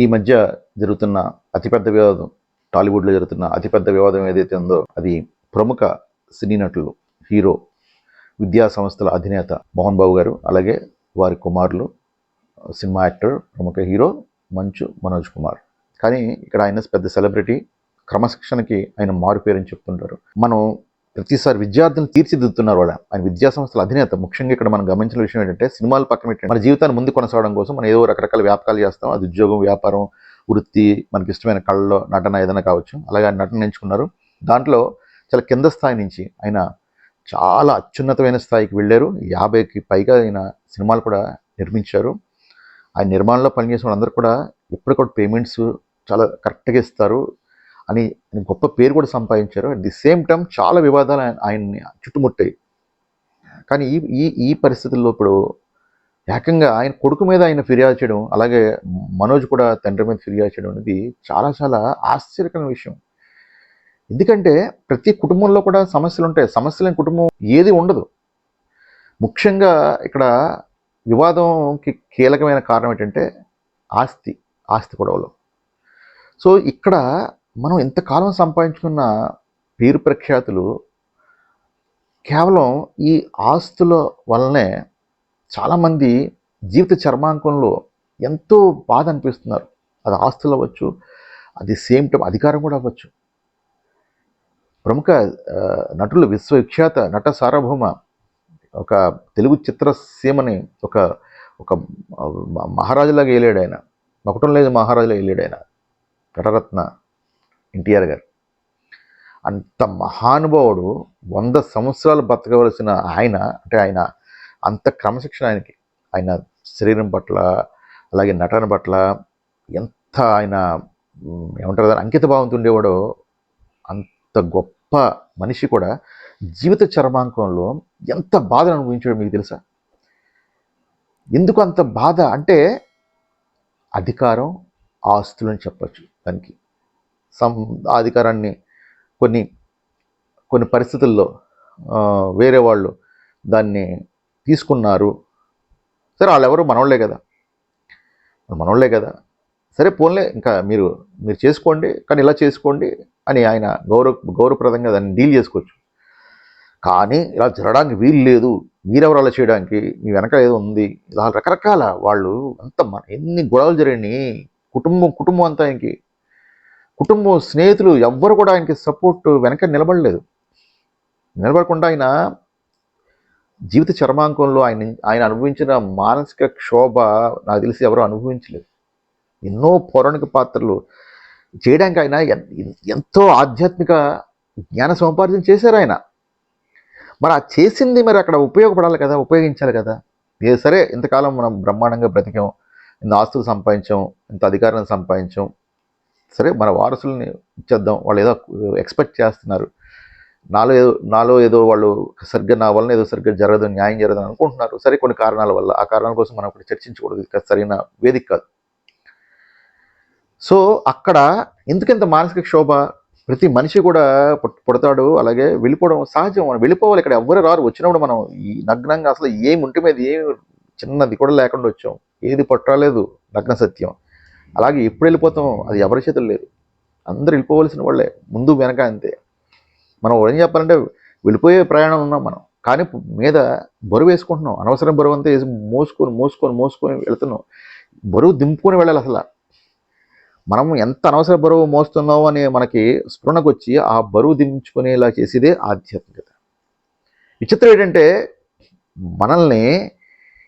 ఈ మధ్య జరుగుతున్న అతిపెద్ద వివాదం, టాలీవుడ్లో జరుగుతున్న అతిపెద్ద వివాదం ఏదైతే ఉందో అది ప్రముఖ సినీ నటులు, హీరో, విద్యా సంస్థల అధినేత మోహన్ బాబు గారు, అలాగే వారి కుమారులు, సినిమా యాక్టర్, ప్రముఖ హీరో మంచు మనోజ్ కుమార్. కానీ ఇక్కడ ఆయన పెద్ద సెలబ్రిటీ, క్రమశిక్షణకి ఆయన మారు పేరని చెప్తుంటారు. మనం ప్రతిసారి విద్యార్థులను తీర్చిదిద్దుతున్నారు వాళ్ళ. ఆయన విద్యా సంస్థల అధినేత. ముఖ్యంగా ఇక్కడ మనం గమనించిన విషయం ఏంటంటే, సినిమాలు పక్కన పెట్టండి, మన జీవితాన్ని ముందు కొనసాగడం కోసం మనం ఏదో రకరకాల వ్యాపకాలు చేస్తాం. అది ఉద్యోగం, వ్యాపారం, వృత్తి, మనకి ఇష్టమైన కళలో నటన ఏదైనా కావచ్చు. అలాగే నటన ఎంచుకున్నారు. దాంట్లో చాలా కింద స్థాయి నుంచి ఆయన చాలా అత్యున్నతమైన స్థాయికి వెళ్ళారు. 50కి పైగా ఆయన సినిమాలు కూడా నిర్మించారు. ఆయన నిర్మాణంలో పనిచేసిన వాళ్ళందరూ కూడా ఎప్పటికప్పుడు పేమెంట్స్ చాలా కరెక్ట్గా ఇస్తారు అని గొప్ప పేరు కూడా సంపాదించారు. అట్ ది సేమ్ టైం చాలా వివాదాలు ఆయన్ని చుట్టుముట్టాయి. కానీ ఈ ఈ ఈ పరిస్థితుల్లో ఇప్పుడు ఏకంగా ఆయన కొడుకు మీద ఆయన ఫిర్యాదు చేయడం, అలాగే మనోజ్ కూడా తండ్రి మీద ఫిర్యాదు చేయడం అనేది చాలా చాలా ఆశ్చర్యకరమైన విషయం. ఎందుకంటే ప్రతి కుటుంబంలో కూడా సమస్యలు ఉంటాయి. సమస్య లేని కుటుంబం ఏది ఉండదు. ముఖ్యంగా ఇక్కడ వివాదంకి కీలకమైన కారణం ఏంటంటే ఆస్తి గొడవలు. సో ఇక్కడ మనం ఇంతకాలం సంపాదించుకున్న పేరు ప్రఖ్యాతులు కేవలం ఈ ఆస్తుల వల్లనే చాలామంది జీవిత చర్మాంకంలో ఎంతో బాధ అనిపిస్తున్నారు. అది ఆస్తులు అవ్వచ్చు, అది సేమ్ టైం అధికారం కూడా అవ్వచ్చు. ప్రముఖ నటులు, విశ్వవిఖ్యాత నట సార్వభౌమ, ఒక తెలుగు చిత్రసీమని ఒక ఒక మహారాజులాగా ఏలాడు ఆయన. ఒకటం లేదు, మహారాజులా ఏలాడు ఆయన. నటరత్న ఎన్టీఆర్ గారు. అంత మహానుభావుడు 100 సంవత్సరాలు బతకవలసిన ఆయన, అంటే ఆయన అంత క్రమశిక్షణ ఆయనకి, ఆయన శరీరం పట్ల, అలాగే నటన పట్ల ఎంత ఆయన ఏమంటారు దాన్ని అంకిత భావంతో ఉండేవాడో. అంత గొప్ప మనిషి కూడా జీవిత చర్మాంకంలో ఎంత బాధను అనుభవించాడో మీకు తెలుసా? ఎందుకు అంత బాధ అంటే అధికారం, ఆస్తులని చెప్పచ్చు దానికి. ఆ అధికారాన్ని కొన్ని పరిస్థితుల్లో వేరే వాళ్ళు దాన్ని తీసుకున్నారు. సరే, వాళ్ళు ఎవరు మనోళ్లే కదా, సరే పోన్లే, ఇంకా మీరు చేసుకోండి, కానీ ఇలా చేసుకోండి అని ఆయన గౌరవప్రదంగా దాన్ని డీల్ చేసుకోవచ్చు. కానీ ఇలా జరగడానికి వీలు లేదు, మీరెవరు అలా చేయడానికి, మీ వెనక ఏదో ఉంది, ఇలా రకరకాల వాళ్ళు ఎన్ని గొడవలు జరిగినాయి. కుటుంబం అంతా ఆయనకి, కుటుంబం, స్నేహితులు ఎవ్వరు కూడా ఆయనకి సపోర్ట్ వెనక నిలబడకుండా ఆయన జీవిత చర్మాంకంలో ఆయన అనుభవించిన మానసిక క్షోభ నాకు తెలిసి ఎవరో అనుభవించలేదు. ఎన్నో పౌరాణిక పాత్రలు చేయడానికి ఆయన ఎంతో ఆధ్యాత్మిక జ్ఞాన సముపార్జన చేశారు ఆయన. మరి ఆ చేసింది మరి అక్కడ ఉపయోగపడాలి కదా, ఉపయోగించాలి కదా. సరే, ఇంతకాలం మనం బ్రహ్మాండంగా బ్రతికాం, ఇంత ఆస్తులు సంపాదించాం, ఇంత అధికారాన్ని సంపాదించాం, సరే మన వారసుల్ని ఇచ్చేద్దాం, వాళ్ళు ఏదో ఎక్స్పెక్ట్ చేస్తున్నారు, నాలో ఏదో వాళ్ళు సరిగ్గా, నా వలన ఏదో సరిగ్గా జరగదు, న్యాయం జరగదు అనుకుంటున్నారు. సరే, కొన్ని కారణాల వల్ల, ఆ కారణాల కోసం మనం ఇప్పుడు చర్చించకూడదు, ఇది సరైన వేదిక కాదు. సో అక్కడ ఎందుకంత మానసిక క్షోభ? ప్రతి మనిషి కూడా పుడతాడు, అలాగే వెళ్ళిపోవడం సహజం. మనం వెళ్ళిపోవాలి, ఇక్కడ ఎవ్వరు రారు. వచ్చినప్పుడు మనం ఈ నగ్నంగా అసలు ఏమి ఉంటే మీద ఏమి చిన్నది కూడా లేకుండా వచ్చాం, ఏది పట్టలేదు, నగ్న సత్యం. అలాగే ఎప్పుడు వెళ్ళిపోతాం అది ఎవరి చేతులు లేదు. అందరూ వెళ్ళిపోవలసిన వాళ్ళే, ముందు వెనక అంతే. మనం ఏం చెప్పాలంటే వెళ్ళిపోయే ప్రయాణం ఉన్నాం మనం, కానీ మీద బరువు వేసుకుంటున్నాం. అనవసరం బరువు అంతా వేసి మోసుకొని వెళుతున్నాం. బరువు దింపుకొని వెళ్ళాలి. అసలు మనం ఎంత అనవసర బరువు మోస్తున్నావు అని మనకి స్ఫురణకు వచ్చి ఆ బరువు దించుకునేలా చేసేదే ఆధ్యాత్మికత. విచిత్రం ఏంటంటే మనల్ని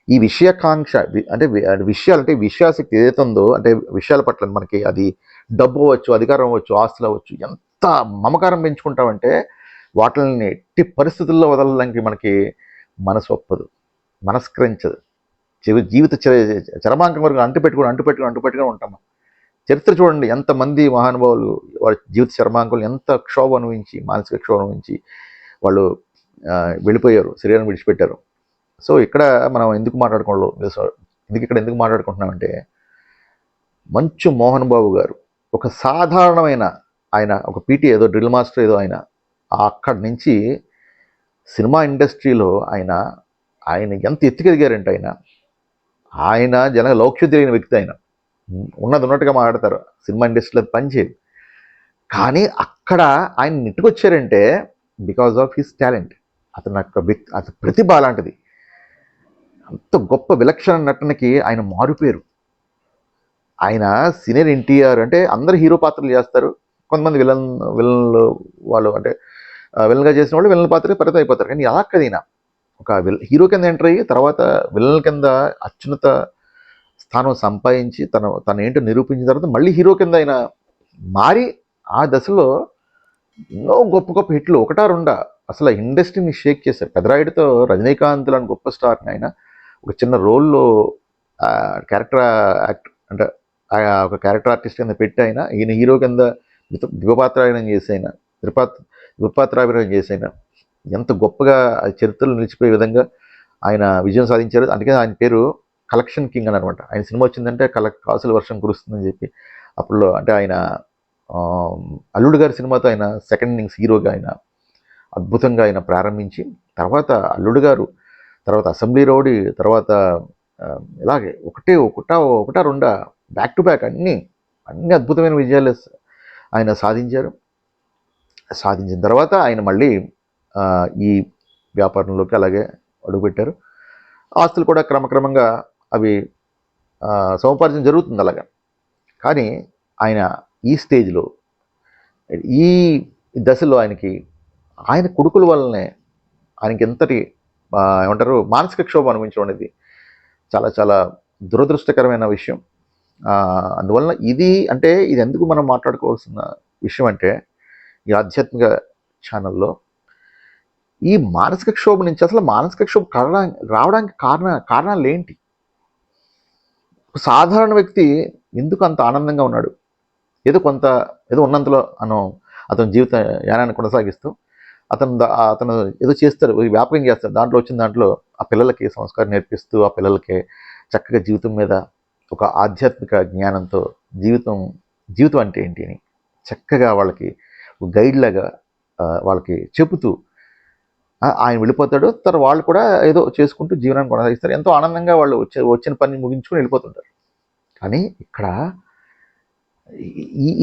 ఈ విషయాకాంక్ష, అంటే విషయాశక్తి ఏదైతే ఉందో, అంటే విషయాల పట్ల మనకి అది డబ్బు అవ్వచ్చు, అధికారం అవ్వచ్చు, ఆస్తులు అవ్వచ్చు, ఎంత మమకారం పెంచుకుంటామంటే వాటిని ఎట్టి పరిస్థితుల్లో వదలడానికి మనకి మనసు ఒప్పదు, మనస్కరించదు. జీవిత చరమాంకం వరకు అంటుపెట్టుకుని ఉంటాం. చరిత్ర చూడండి, ఎంతమంది మహానుభావులు వాళ్ళ జీవిత చర్మాంకులు ఎంత క్షోభ అనుభవించి, మానసిక క్షోభ అనుభవించి వాళ్ళు వెళ్ళిపోయారు, శరీరాన్ని విడిచిపెట్టారు. సో ఇక్కడ మనం ఎందుకు మాట్లాడుకుంటున్నామంటే మంచు మోహన్ బాబు గారు ఒక సాధారణమైన ఆయన, ఒక పీటీ ఏదో డ్రిల్ మాస్టర్ ఏదో ఆయన, అక్కడి నుంచి సినిమా ఇండస్ట్రీలో ఆయన ఎంత ఎత్తుకెదిగారంటే ఆయన జన లౌక్యం తెలియని వ్యక్తి ఆయన. ఉన్నది ఉన్నట్టుగా మాట్లాడతారు, సినిమా ఇండస్ట్రీలో పనిచేయదు. కానీ అక్కడ ఆయన నెట్టుకొచ్చారంటే బికాజ్ ఆఫ్ హిస్ టాలెంట్. అతని యొక్క అతని ప్రతిభ అలాంటిది. అంత గొప్ప విలక్షణ నటనకి ఆయన మారుపేరు. ఆయన సీనియర్ ఎన్టీఆర్ అంటే అందరు హీరో పాత్రలు చేస్తారు, కొంతమంది విలన్లు వాళ్ళు అంటే విలన్గా చేసిన వాళ్ళు విలన్ పాత్రకి పరిమితం అయిపోతారు. కానీ అలా కదైనా ఒక హీరో కింద ఎంటర్ అయ్యి తర్వాత విలన్ కింద అత్యున్నత స్థానం సంపాదించి తను ఏంటో నిరూపించిన తర్వాత మళ్ళీ హీరో కింద ఆయన మారి ఆ దశలో ఎన్నో గొప్ప గొప్ప హిట్లు ఒకటా రెండా అసలు ఇండస్ట్రీని షేక్ చేశారు. పెదరాయుడితో రజనీకాంత్ లాంటి గొప్ప స్టార్ని ఆయన ఒక చిన్న రోల్లో క్యారెక్టర్ యాక్ట్ అంటే ఒక క్యారెక్టర్ ఆర్టిస్ట్ కింద పెట్టి ఆయన ఈయన హీరో కింద ద్విపాత్రాభినయం చేసి ఆయన ద్విపాత్రాభినయం చేసి ఆయన ఎంత గొప్పగా చరిత్రలో నిలిచిపోయే విధంగా ఆయన విజయం సాధించారు. అందుకే ఆయన పేరు కలెక్షన్ కింగ్ అని అనమాట. ఆయన సినిమా వచ్చిందంటే కాసుల వర్షం కురుస్తుందని చెప్పి అప్పుడు అంటే ఆయన అల్లుడు గారి సినిమాతో ఆయన సెకండ్ ఇన్నింగ్స్ హీరోగా ఆయన అద్భుతంగా ఆయన ప్రారంభించి తర్వాత అల్లుడు గారు, తర్వాత అసెంబ్లీ రౌడీ, తర్వాత ఇలాగే ఒకటా రెండా బ్యాక్ టు బ్యాక్ అన్ని అద్భుతమైన విజయాలు ఆయన సాధించారు. సాధించిన తర్వాత ఆయన మళ్ళీ ఈ వ్యాపారంలోకి అలాగే అడుగుపెట్టారు. ఆస్తులు కూడా క్రమక్రమంగా అవి సముపార్జన జరుగుతుంది అలాగా. కానీ ఆయన ఈ స్టేజ్లో ఈ దశలో ఆయన కొడుకుల వల్లనే ఆయనకి ఎంతటి ఏమంటారు మానసిక క్షోభ అనుభవించడం అనేది చాలా చాలా దురదృష్టకరమైన విషయం. అందువలన ఇది ఎందుకు మనం మాట్లాడుకోవాల్సిన విషయం అంటే ఈ ఆధ్యాత్మిక ఛానల్లో ఈ మానసిక క్షోభ నుంచి అసలు మానసిక క్షోభ రావడానికి కారణాలు ఏంటి? ఒక సాధారణ వ్యక్తి ఎందుకు అంత ఆనందంగా ఉన్నాడు? ఏదో ఉన్నంతలో అతని జీవిత యానాన్ని కొనసాగిస్తూ అతను ఏదో చేస్తాడు, వ్యాపకం చేస్తాడు. దాంట్లో వచ్చిన దాంట్లో ఆ పిల్లలకి సంస్కారం నేర్పిస్తూ ఆ పిల్లలకి చక్కగా జీవితం మీద ఒక ఆధ్యాత్మిక జ్ఞానంతో జీవితం అంటే ఏంటి అని చక్కగా వాళ్ళకి గైడ్ లాగా వాళ్ళకి చెబుతూ ఆయన వెళ్ళిపోతాడు. తర్వాత వాళ్ళు కూడా ఏదో చేసుకుంటూ జీవనాన్ని కొనసాగిస్తారు. ఎంతో ఆనందంగా వాళ్ళు వచ్చిన పని ముగించుకొని వెళ్ళిపోతుంటారు. కానీ ఇక్కడ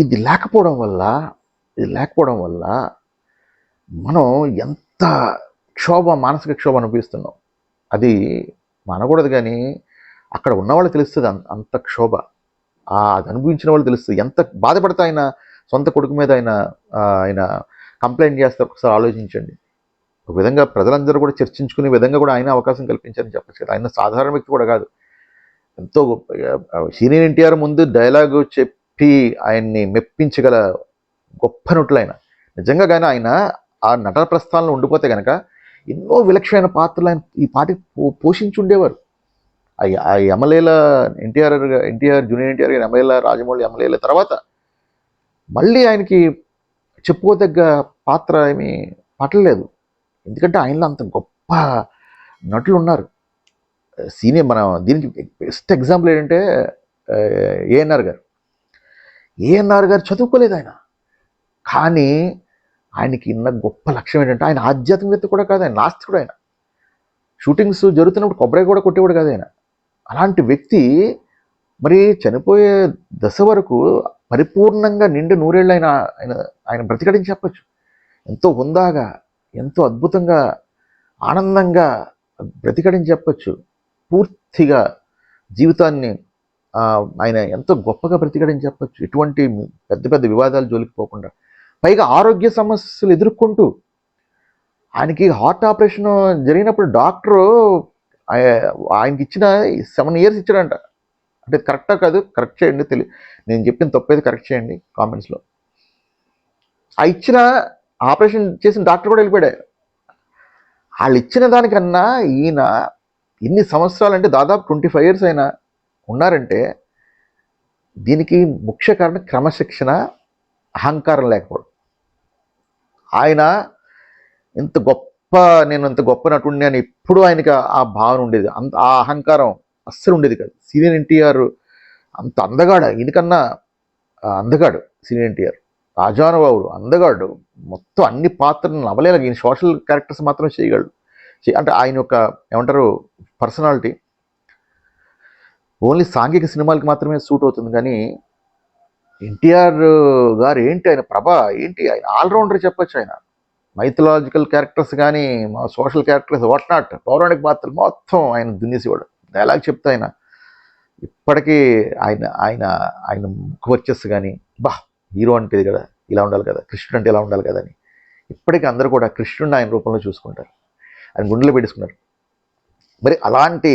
ఇది లేకపోవడం వల్ల మనం ఎంత మానసిక క్షోభ అనుభవిస్తున్నాం అది మనకూడదు. కానీ అక్కడ ఉన్నవాళ్ళు తెలుస్తుంది అంత క్షోభ. అది అనుభవించిన వాళ్ళు తెలుస్తుంది ఎంత బాధపడతా ఆయన సొంత కొడుకు మీద ఆయన కంప్లైంట్ చేస్తారు. ఒకసారి ఆలోచించండి. ఒక విధంగా ప్రజలందరూ కూడా చర్చించుకునే విధంగా కూడా ఆయన అవకాశం కల్పించారని చెప్పచ్చు కదా. ఆయన సాధారణ వ్యక్తి కూడా కాదు, ఎంతో సీనియర్ ఎన్టీఆర్ ముందు డైలాగు చెప్పి ఆయన్ని మెప్పించగల గొప్ప నటులు ఆయన. నిజంగా కానీ ఆయన ఆ నటన ప్రస్థానంలో ఉండిపోతే కనుక ఎన్నో విలక్షణమైన పాత్రలు ఆయన ఈ పాటికి పోషించి ఉండేవారు. ఆ ఎమ్మెల్యేల ఎన్టీఆర్ జూనియర్ ఎన్టీఆర్ గారు ఎమ్మెల్యేల రాజమౌళి ఎమ్మెల్యేల తర్వాత మళ్ళీ ఆయనకి చెప్పుకోదగ్గ పాత్ర ఏమీ పట్టలేదు. ఎందుకంటే ఆయనలో అంత గొప్ప నటులు ఉన్నారు. సీనియర్ మన దీనికి బెస్ట్ ఎగ్జాంపుల్ ఏంటంటే ఏఎన్ఆర్ గారు చదువుకోలేదు ఆయన. కానీ ఆయనకి ఉన్న గొప్ప లక్ష్యం ఏంటంటే ఆయన ఆధ్యాత్మికత కూడా కాదు, ఆయన నాస్తికుడు. ఆయన షూటింగ్స్ జరుగుతున్నప్పుడు కొబ్బరి కూడా కొట్టేవాడు కాదు ఆయన. అలాంటి వ్యక్తి మరి చనిపోయే దశ వరకు పరిపూర్ణంగా నిండు నూరేళ్ళు ఆయన బ్రతికడని చెప్పచ్చు. ఎంతో హుందాగా, ఎంతో అద్భుతంగా, ఆనందంగా బ్రతికడని చెప్పచ్చు. పూర్తిగా జీవితాన్ని ఆయన ఎంతో గొప్పగా బ్రతికడని చెప్పచ్చు. ఎటువంటి పెద్ద పెద్ద వివాదాలు జోలికి పోకుండా, పైగా ఆరోగ్య సమస్యలు ఎదుర్కొంటూ ఆయనకి హార్ట్ ఆపరేషన్ జరిగినప్పుడు డాక్టరు ఆయనకి ఇచ్చిన 7 years ఇచ్చాడంట. అంటే కరెక్టా కాదు, కరెక్ట్ చేయండి. నేను చెప్పిన తప్పైతే కరెక్ట్ చేయండి కామెంట్స్లో. ఆ ఇచ్చిన ఆపరేషన్ చేసిన డాక్టర్ కూడా వెళ్ళిపోయాడు. వాళ్ళు ఇచ్చిన దానికన్నా ఈయన ఇన్ని సంవత్సరాలు అంటే దాదాపు 25 years అయినా ఉన్నారంటే దీనికి ముఖ్య కారణం క్రమశిక్షణ, అహంకారం లేకపోవడం. ఆయన నేను ఇంత గొప్ప నటుడిని అని ఎప్పుడు ఆయనకి ఆ భావన ఉండేది. ఆ అహంకారం అస్సలు ఉండేది కాదు. సీనియర్ ఎన్టీఆర్ అంత అందగాడు, ఈయనకన్నా అందగాడు సీనియర్ ఎన్టీఆర్. రాజానుబావుడు, అందగాడు, మొత్తం అన్ని పాత్రలను అవలేలాగా ఈయన సోషల్ క్యారెక్టర్స్ మాత్రం చేయగలడు. అంటే ఆయన యొక్క ఏమంటారు పర్సనాలిటీ ఓన్లీ సాంఘిక సినిమాలకి మాత్రమే సూట్ అవుతుంది. కానీ ఎన్టీఆర్ గారు ఏంటి, ఆయన ప్రభ ఏంటి, ఆయన ఆల్రౌండర్ చెప్పొచ్చు. ఆయన మైథలాజికల్ క్యారెక్టర్స్ కానీ, మా సోషల్ క్యారెక్టర్స్, వాట్ నాట్, పౌరాణిక పాత్రలు మొత్తం ఆయన దున్నేసేవాడు. డైలాగ్ చెప్తే ఆయన ఇప్పటికీ ఆయన ఆయన ఆయన ముఖ వచ్చేసి కానీ, బా హీరో అంటే ఇది కదా, ఇలా ఉండాలి కదా, కృష్ణుడు అంటే ఇలా ఉండాలి కదా అని ఇప్పటికీ అందరూ కూడా కృష్ణుడిని ఆయన రూపంలో చూసుకుంటారు, ఆయన గుండెలో పెట్టుకున్నారు. మరి అలాంటి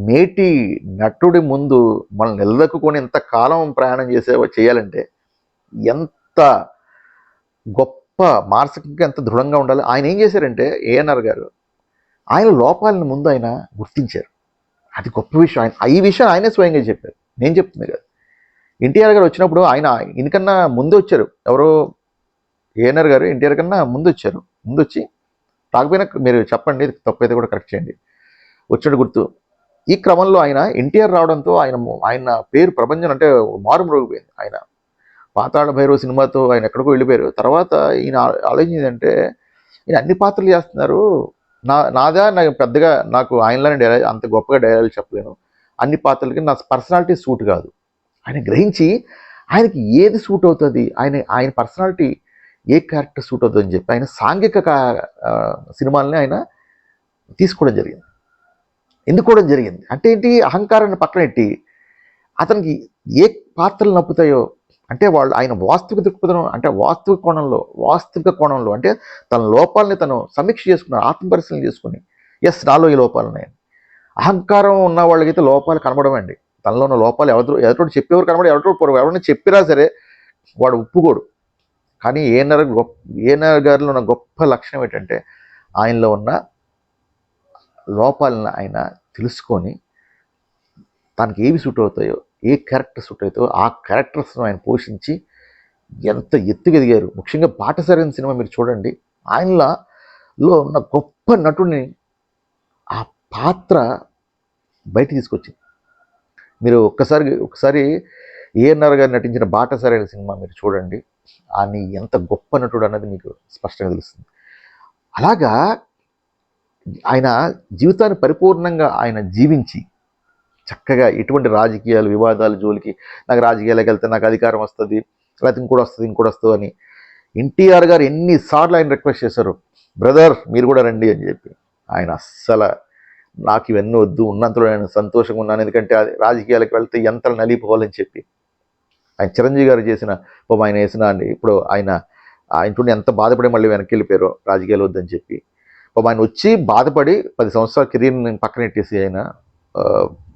మేటి నటుడి ముందు మనం నిలదొక్కుని ఎంతకాలం ప్రయాణం చేయాలంటే ఎంత గొప్ప మానసికంగా ఎంత దృఢంగా ఉండాలి. ఆయన ఏం చేశారంటే ఏఎన్ఆర్ గారు ఆయన లోపాలను ముందు ఆయన గుర్తించారు. అది గొప్ప విషయం. ఆయన ఈ విషయం ఆయనే స్వయంగా చెప్పారు, నేను చెప్తుంది కదా. ఎన్టీఆర్ గారు వచ్చినప్పుడు ఆయన ఇన్కన్నా ముందు వచ్చారు. ఎవరో ఏఎన్ఆర్ గారు ఎన్టీఆర్ కన్నా ముందు వచ్చారు. ముందు వచ్చి రాకపోయినా మీరు చెప్పండి, తప్పైతే కూడా కరెక్ట్ చేయండి, వచ్చినట్టు గుర్తు. ఈ క్రమంలో ఆయన ఎన్టీఆర్ రావడంతో ఆయన పేరు ప్రపంచం అంటే మారుమ్రోగిపోయింది. ఆయన పాతాళ భైరవ సినిమాతో ఆయన ఎక్కడికో వెళ్ళిపోయారు. తర్వాత ఈయన ఆలోచించిందంటే ఈయన అన్ని పాత్రలు చేస్తున్నారు, నాకు పెద్దగా నాకు ఆయనలానే డైలాగ్ అంత గొప్పగా డైలాగ్ చెప్పలేను, అన్ని పాత్రలకి నా పర్సనాలిటీ సూట్ కాదు. ఆయన గ్రహించి ఆయనకి ఏది సూట్ అవుతుంది, ఆయన పర్సనాలిటీ ఏ క్యారెక్టర్ సూట్ అవుతుంది అని చెప్పి ఆయన సాంఘిక సినిమాలని ఆయన తీసుకోవడం జరిగింది, ఎన్నుకోవడం జరిగింది. అంటే ఏంటి, అహంకారాన్ని పక్కనెట్టి అతనికి ఏ పాత్రలు నప్పుతాయో అంటే ఆయన వాస్తవిక దృక్పథం అంటే వాస్తవిక కోణంలో అంటే తన లోపాలని తను సమీక్ష చేసుకున్నాడు, ఆత్మపరిశీలన చేసుకుని ఎస్ నాలో ఈ లోపాలు ఉన్నాయని. అహంకారం ఉన్న వాళ్ళకైతే లోపాలు కనబడమండి. తనలో ఉన్న లోపాలు ఎదుటోడు చెప్పేవారు కనబడి, ఎవరైనా చెప్పినా సరే వాడు ఒప్పుకోడు. కానీ ఏఎన్ఆర్ గారిలో ఉన్న గొప్ప లక్షణం ఏంటంటే ఆయనలో ఉన్న లోపాలను ఆయన తెలుసుకొని తనకి ఏవి సూట్ అవుతాయో, ఏ క్యారెక్టర్ సూట్ అవుతాయో ఆ క్యారెక్టర్స్ను ఆయన పోషించి ఎంత ఎత్తుకెదిగారు. ముఖ్యంగా బాటసారి సినిమా మీరు చూడండి, ఆయనలో ఉన్న గొప్ప నటుడిని ఆ పాత్ర బయట తీసుకొచ్చింది. మీరు ఒకసారి ఏఎన్ఆర్ గారు నటించిన బాటసారి సినిమా మీరు చూడండి, ఆయన ఎంత గొప్ప నటుడు అన్నది మీకు స్పష్టంగా తెలుస్తుంది. అలాగా ఆయన జీవితాన్ని పరిపూర్ణంగా ఆయన జీవించి చక్కగా ఎటువంటి రాజకీయాలు వివాదాలు జోలికి, నాకు రాజకీయాలకు వెళ్తే నాకు అధికారం వస్తుంది, లేకపోతే ఇంకోటి వస్తుంది అని ఎన్టీఆర్ గారు ఎన్నిసార్లు ఆయన రిక్వెస్ట్ చేశారు, బ్రదర్ మీరు కూడా రండి అని చెప్పి. ఆయన అస్సలు నాకు ఇవన్నీ వద్దు, ఉన్నంతలో నేను సంతోషంగా ఉన్నాను, ఎందుకంటే రాజకీయాలకు వెళ్తే ఎంత నలిగిపోవాలని చెప్పి ఆయన చిరంజీవి గారు చేసిన ఆయన వేసిన అండి. ఇప్పుడు ఆయన ఇంట్లో ఎంత బాధపడి మళ్ళీ వెనక్కి వెళ్ళిపోయారో రాజకీయాలు వద్దని చెప్పి. ఆయన వచ్చి బాధపడి 10 సంవత్సరాల కెరీర్ని పక్కన పెట్టేసి ఆయన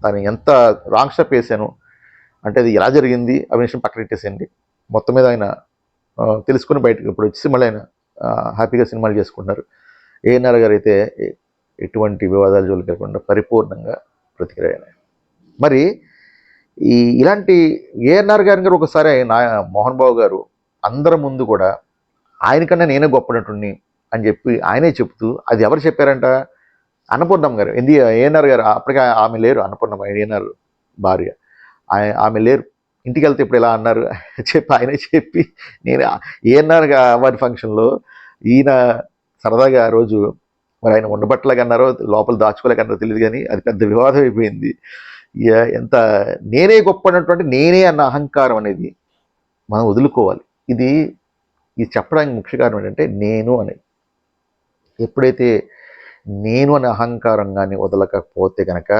దాన్ని ఎంత రాంగ్ స్టెప్ వేసాను అంటే అది ఎలా జరిగింది అవి విషయం పక్కన పెట్టేసేయండి. మొత్తం మీద ఆయన తెలుసుకుని బయటకు ఇప్పుడు వచ్చి మళ్ళీ ఆయన హ్యాపీగా సినిమాలు చేసుకుంటున్నారు. ఏఎన్ఆర్ గారు అయితే ఎటువంటి వివాదాల జోలికి లేకుండా పరిపూర్ణంగా ప్రతిక్రియ. మరి ఇలాంటి ఏఎన్ఆర్ గారు ఒకసారి మోహన్ బాబు గారు అందరి ముందు కూడా ఆయనకన్నా నేనే గొప్ప నటుడిని అని చెప్పి ఆయనే చెప్తూ, అది ఎవరు చెప్పారంట, అన్నపూర్ణమ్మ గారు. ఏఎన్ఆర్ గారు అప్పటికే ఆమె లేరు, అన్నపూర్ణమ్మ ఏఎన్ఆర్ భార్య, ఆమె లేరు. ఇంటికి వెళ్తే ఇప్పుడు ఇలా అన్నారు ఆయనే చెప్పి, నేను ఏఎన్ఆర్ వారి ఫంక్షన్లో ఈయన సరదాగా ఆ రోజు మరి ఆయన ఉండబట్టలేక అన్నారో లోపల దాచుకోలేకన్నారో తెలియదు, కానీ అది పెద్ద వివాదం అయిపోయింది. ఎంత నేనే గొప్ప అన్నటువంటి నేనే అన్న అహంకారం అనేది మనం వదులుకోవాలి. ఇది చెప్పడానికి ముఖ్య కారణం ఏంటంటే నేను అనేది. ఎప్పుడైతే నేను అనే అహంకారంగాన్ని వదలకపోతే కనుక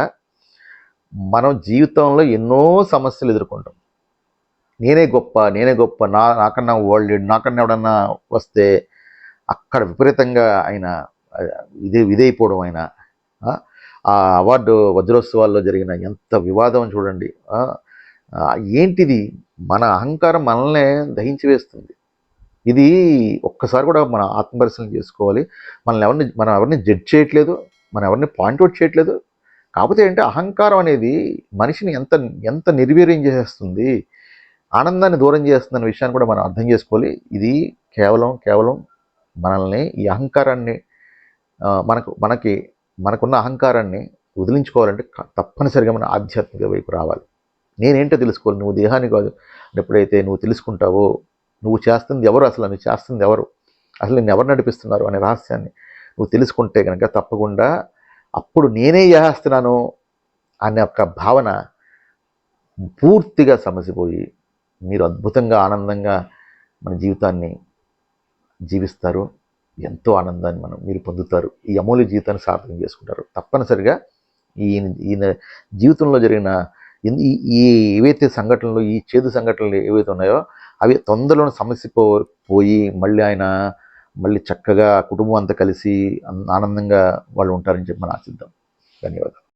మనం జీవితంలో ఎన్నో సమస్యలు ఎదుర్కొంటాం. నేనే గొప్ప నాకన్నా వరల్డ్ నాకన్నా ఎవడన్నా వస్తే అక్కడ విపరీతంగా ఆయన ఇదైపోవడం. ఆయన ఆ అవార్డు వజ్రోత్సవాల్లో జరిగిన ఎంత వివాదం చూడండి. ఏంటిది, మన అహంకారం మనల్నే దహించి వేస్తుంది. ఇది ఒక్కసారి కూడా మన ఆత్మపరిశీలన చేసుకోవాలి. మనం ఎవరిని జడ్జ్ చేయట్లేదు, మనం ఎవరిని పాయింట్అవుట్ చేయట్లేదు. కాకపోతే ఏంటంటే అహంకారం అనేది మనిషిని ఎంత నిర్వీర్యం చేసేస్తుంది, ఆనందాన్ని దూరం చేస్తుందన్న విషయాన్ని కూడా మనం అర్థం చేసుకోవాలి. ఇది కేవలం మనల్ని ఈ అహంకారాన్ని మనకున్న అహంకారాన్ని వదిలించుకోవాలంటే తప్పనిసరిగా మన ఆధ్యాత్మిక వైపు రావాలి. నేనేంటో తెలుసుకోవాలి. నువ్వు దేహాన్ని కాదు. ఎప్పుడైతే నువ్వు తెలుసుకుంటావో నువ్వు చేస్తుంది ఎవరు, అసలు నిన్ను ఎవరు నడిపిస్తున్నారు అనే రహస్యాన్ని నువ్వు తెలుసుకుంటే కనుక తప్పకుండా అప్పుడు నేనే చేస్తున్నాను అనే ఒక భావన పూర్తిగా సమసిపోయి మీరు అద్భుతంగా ఆనందంగా మన జీవితాన్ని జీవిస్తారు. ఎంతో ఆనందాన్ని మీరు పొందుతారు. ఈ అమూల్య జీవితాన్ని సార్థకం చేసుకుంటారు. తప్పనిసరిగా ఈయన జీవితంలో జరిగిన ఈ ఏవైతే సంఘటనలు, ఈ చేదు సంఘటనలు ఏవైతే ఉన్నాయో అవి తొందరలోనే సమసిపోయి మళ్ళీ చక్కగా కుటుంబం అంతా కలిసి ఆనందంగా వాళ్ళు ఉంటారని చెప్పి మనం ఆశిద్దాం. ధన్యవాదాలు.